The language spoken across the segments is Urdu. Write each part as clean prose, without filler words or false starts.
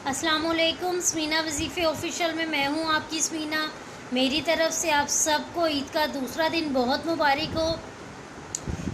السلام علیکم، سمینا وظیفے آفیشیل میں ہوں آپ کی سمینا۔ میری طرف سے آپ سب کو عید کا دوسرا دن بہت مبارک ہو۔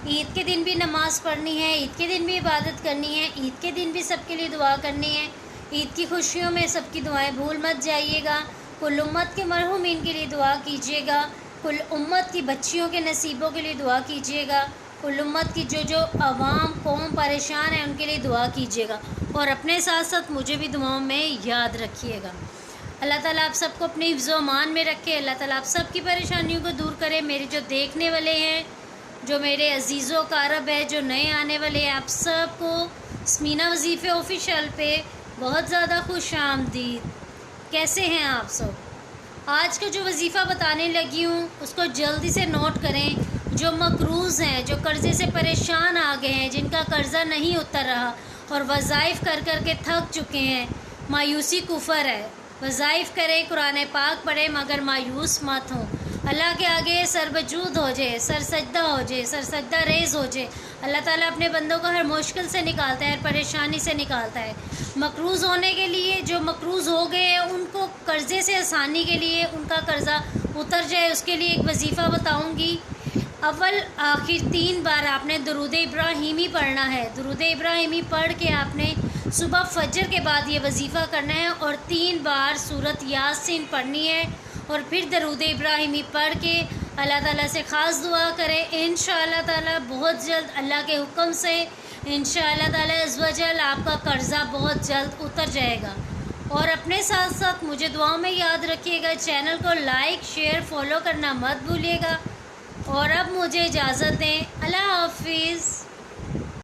عید کے دن بھی نماز پڑھنی ہے، عید کے دن بھی عبادت کرنی ہے، عید کے دن بھی سب کے لیے دعا کرنی ہے۔ عید کی خوشیوں میں سب کی دعائیں بھول مت جائیے گا۔ کل امت کے مرحومین کے لیے دعا کیجیے گا، کل امت کی بچیوں کے نصیبوں کے لیے دعا کیجیے گا، کل امت کی جو عوام قوم پریشان ہیں ان کے لیے دعا کیجیے گا، اور اپنے ساتھ ساتھ مجھے بھی دعاؤں میں یاد رکھیے گا۔ اللہ تعالیٰ آپ سب کو اپنے حفظ و امان میں رکھے، اللہ تعالیٰ آپ سب کی پریشانیوں کو دور کرے۔ میرے جو دیکھنے والے ہیں، جو میرے عزیز و اقارب ہے، جو نئے آنے والے ہیں، آپ سب کو سمینا وظیفے آفیشیل پہ بہت زیادہ خوش آمدید۔ کیسے ہیں آپ سب؟ آج کا جو وظیفہ بتانے لگی ہوں اس کو جلدی سے نوٹ کریں۔ جو مقروض ہیں، جو قرضے سے پریشان آ گئے ہیں، جن کا قرضہ نہیں اتر رہا اور وظائف کر کر کے تھک چکے ہیں، مایوسی کفر ہے۔ وظائف کریں، قرآن پاک پڑھیں، مگر مایوس مت ہوں۔ اللہ کے آگے سر بجود ہو جائے، سر سجدہ ہو جائے، سر سجدہ ریز ہو جائے۔ اللہ تعالیٰ اپنے بندوں کو ہر مشکل سے نکالتا ہے، ہر پریشانی سے نکالتا ہے۔ مقروض ہونے کے لیے، جو مقروض ہو گئے ہیں ان کو قرضے سے آسانی کے لیے، ان کا قرضہ اتر جائے، اس کے لیے ایک وظیفہ بتاؤں گی۔ اول آخر 3 بار آپ نے درود ابراہیمی پڑھنا ہے۔ درود ابراہیمی پڑھ کے آپ نے صبح فجر کے بعد یہ وظیفہ کرنا ہے، اور 3 بار سورۃ یاسین پڑھنی ہے، اور پھر درود ابراہیمی پڑھ کے اللہ تعالیٰ سے خاص دعا کریں۔ انشاءاللہ تعالیٰ بہت جلد اللہ کے حکم سے انشاءاللہ تعالیٰ عز و جل آپ کا قرضہ بہت جلد اتر جائے گا۔ اور اپنے ساتھ ساتھ مجھے دعاؤں میں یاد رکھیے گا۔ چینل کو لائک، شیئر، فالو کرنا مت بھولیے گا۔ اور اب مجھے اجازت دیں، اللہ حافظ۔